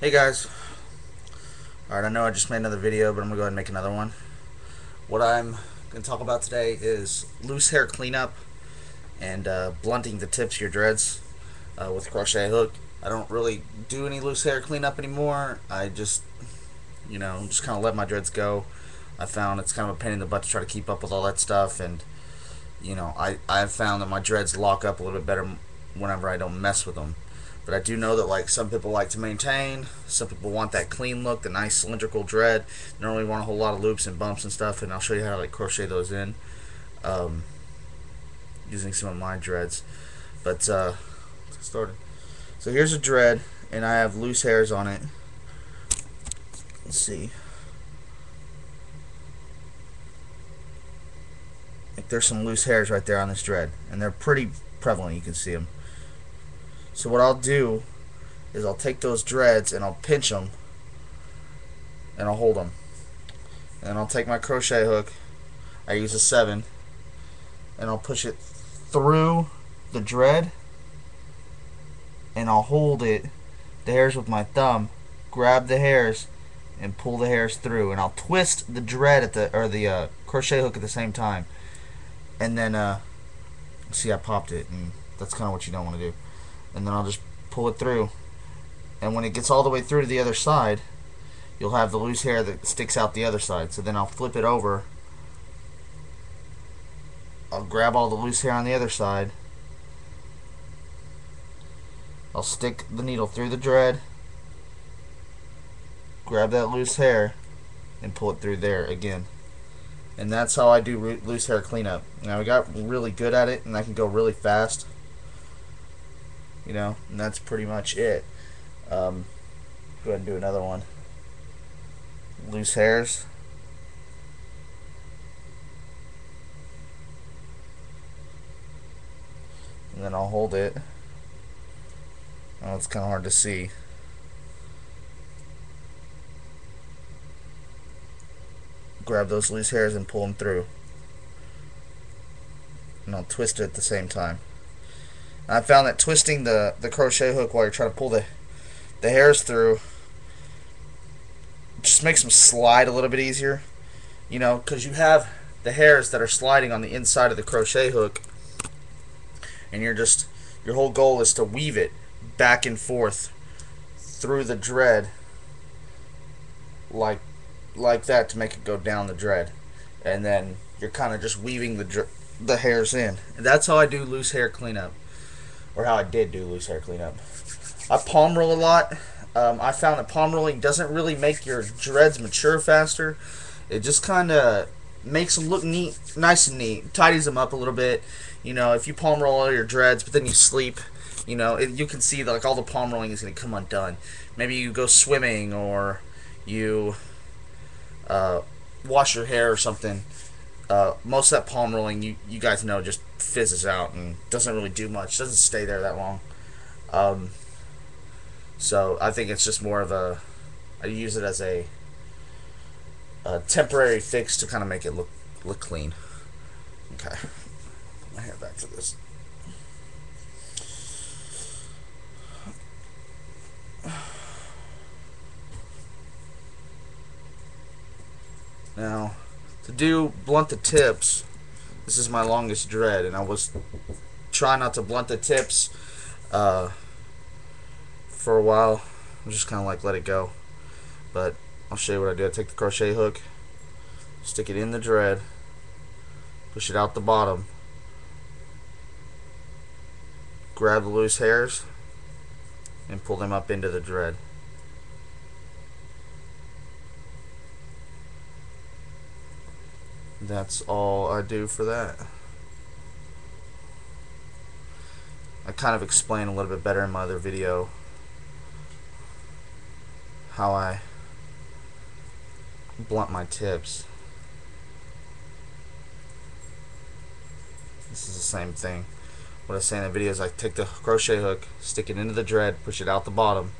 Hey guys. Alright, I know I just made another video, but I'm going to go ahead and make another one. What I'm going to talk about today is loose hair cleanup and blunting the tips of your dreads with a crochet hook. I don't really do any loose hair cleanup anymore. I just, just kind of let my dreads go. I found it's kind of a pain in the butt to try to keep up with all that stuff, and I've found that my dreads lock up a little bit better whenever I don't mess with them. But I do know that like some people like to maintain, some people want that clean look, the nice cylindrical dread. They don't really want a whole lot of loops and bumps and stuff, and I'll show you how to like crochet those in um, using some of my dreads. But let's start. So here's a dread, and I have loose hairs on it. Let's see. Like there's some loose hairs right there on this dread, and they're pretty prevalent. You can see them. So what I'll do is I'll take those dreads and I'll pinch them and I'll hold them. And then I'll take my crochet hook, I use a 7, and I'll push it through the dread and I'll hold the hairs with my thumb, grab the hairs and pull the hairs through, and I'll twist the dread at the crochet hook at the same time. And then see, I popped it, and that's kind of what you don't want to do. And then I'll just pull it through, and when it gets all the way through to the other side, you'll have the loose hair that sticks out the other side. So then I'll flip it over, I'll grab all the loose hair on the other side, I'll stick the needle through the dread, grab that loose hair and pull it through there again. And that's how I do loose hair cleanup. Now I got really good at it, and I can go really fast, and that's pretty much it. Go ahead and do another one. Loose hairs. And then I'll hold it. Oh, it's kind of hard to see. Grab those loose hairs and pull them through. And I'll twist it at the same time. I found that twisting the crochet hook while you're trying to pull the hairs through just makes them slide a little bit easier, because you have the hairs that are sliding on the inside of the crochet hook, and your whole goal is to weave it back and forth through the dread like that to make it go down the dread, and then you're kind of just weaving the hairs in. And that's how I do loose hair cleanup. Or how I did do loose hair cleanup. I palm roll a lot. I found that palm rolling doesn't really make your dreads mature faster. It just kind of makes them look neat, nice and neat. Tidies them up a little bit. If you palm roll all your dreads, but then you sleep, you can see that like all the palm rolling is going to come undone. Maybe you go swimming, or you wash your hair or something. Most of that palm rolling, you guys know, just fizzes out and doesn't really do much. Doesn't stay there that long. So I think it's just more of I use it as a temporary fix to kind of make it look clean. Okay, put my hair back to this. Now, to blunt the tips, this is my longest dread, and I was trying not to blunt the tips for a while. I'm just kind of like let it go. But I'll show you what I do. I take the crochet hook, stick it in the dread, push it out the bottom, grab the loose hairs, and pull them up into the dread. That's all I do for that. I kind of explain a little bit better in my other video how I blunt my tips. This is the same thing. What I say in the video is I take the crochet hook, stick it into the dread, push it out the bottom,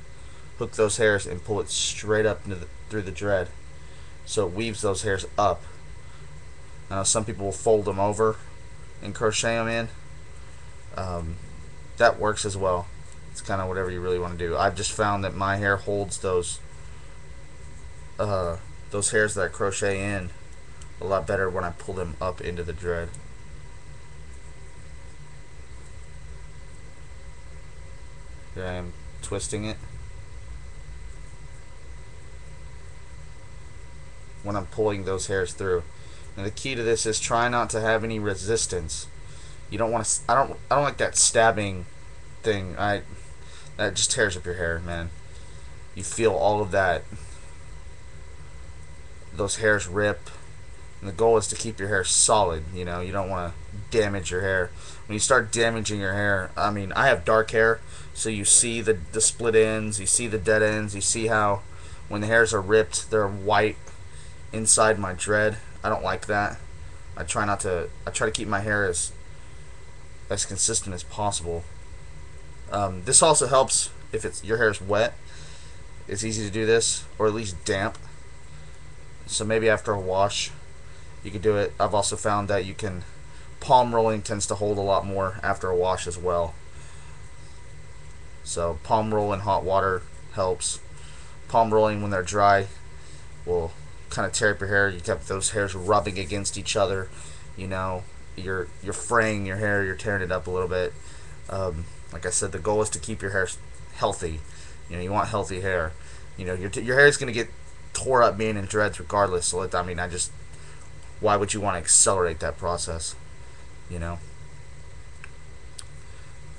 hook those hairs, and pull it straight up through the dread, so it weaves those hairs up. Some people will fold them over and crochet them in. That works as well. It's kind of whatever you really want to do. I've just found that my hair holds those hairs that I crochet in a lot better when I pull them up into the dread. Here I am twisting it. When I'm pulling those hairs through. And the key to this is try not to have any resistance. You don't want to. I don't like that stabbing thing. That just tears up your hair, man. You feel all of that. Those hairs rip. And the goal is to keep your hair solid. You know, you don't want to damage your hair. When you start damaging your hair, I mean, I have dark hair, so you see the split ends, you see the dead ends, you see how when the hairs are ripped, they're white inside my dread. I don't like that. I try to keep my hair as consistent as possible. This also helps if your hair is wet. It's easy to do this, or at least damp. So maybe after a wash, you could do it. I've also found that you can, palm rolling tends to hold a lot more after a wash as well. So palm roll in hot water helps. Palm rolling when they're dry will kind of tear up your hair. You kept those hairs rubbing against each other. You know, you're fraying your hair. You're tearing it up a little bit. Like I said, the goal is to keep your hair healthy. You know, you want healthy hair. You know, your hair is going to get tore up being in dreads regardless. So why would you want to accelerate that process? You know.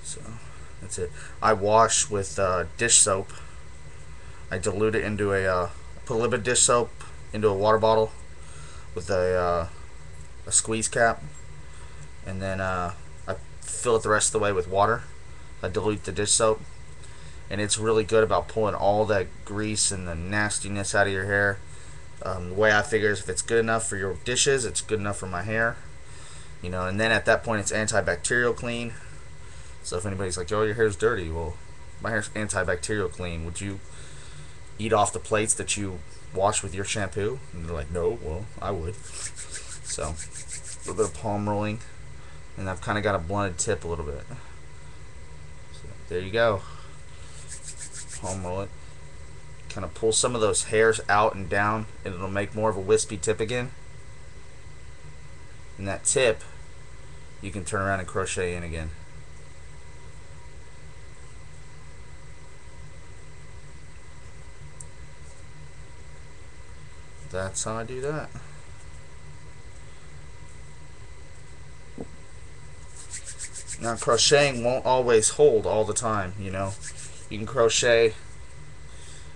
So that's it. I wash with dish soap. I dilute it into put a little bit of dish soap into a water bottle with a squeeze cap, and then I fill it the rest of the way with water. I dilute the dish soap, and it's really good about pulling all that grease and the nastiness out of your hair. The way I figure is if it's good enough for your dishes, it's good enough for my hair. You know, and then at that point it's antibacterial clean. So if anybody's like, "Oh, your hair's dirty," well, my hair's antibacterial clean. Would you eat off the plates that you wash with your shampoo? And they're like, "No." Well, I would. So a little bit of palm rolling, and I've kind of got a blunted tip a little bit. So there you go. Palm roll it. Kind of pull some of those hairs out and down, and it'll make more of a wispy tip again. And that tip, you can turn around and crochet in again. That's how I do that. Now, crocheting won't always hold all the time, you know. You can crochet,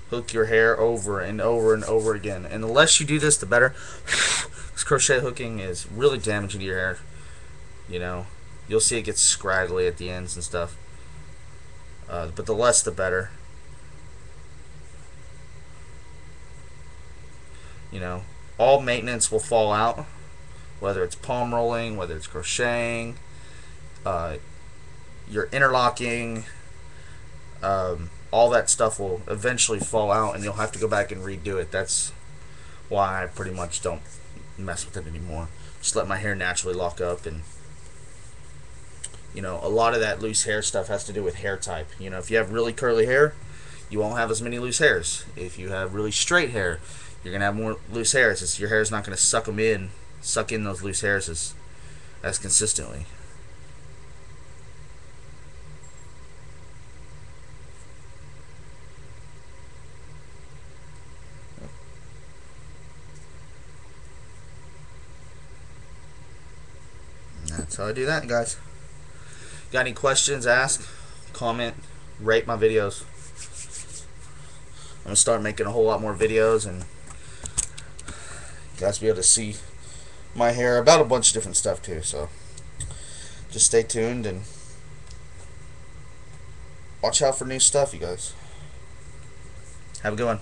hook your hair over and over and over again. And the less you do this, the better. Because crochet hooking is really damaging to your hair. You know, you'll see it gets scraggly at the ends and stuff. But the less, the better. You know, all maintenance will fall out, whether it's palm rolling, whether it's crocheting, your interlocking, all that stuff will eventually fall out, and you'll have to go back and redo it. That's why I pretty much don't mess with it anymore. Just let my hair naturally lock up. And you know, a lot of that loose hair stuff has to do with hair type. You know, if you have really curly hair, you won't have as many loose hairs. If you have really straight hair, you're gonna have more loose hairs. Your hair is not gonna suck in those loose hairs as consistently. That's how I do that, guys. Got any questions? Ask, comment, rate my videos. I'm gonna start making a whole lot more videos, and you guys will be able to see my hair about a bunch of different stuff too. So just stay tuned and watch out for new stuff, you guys. Have a good one.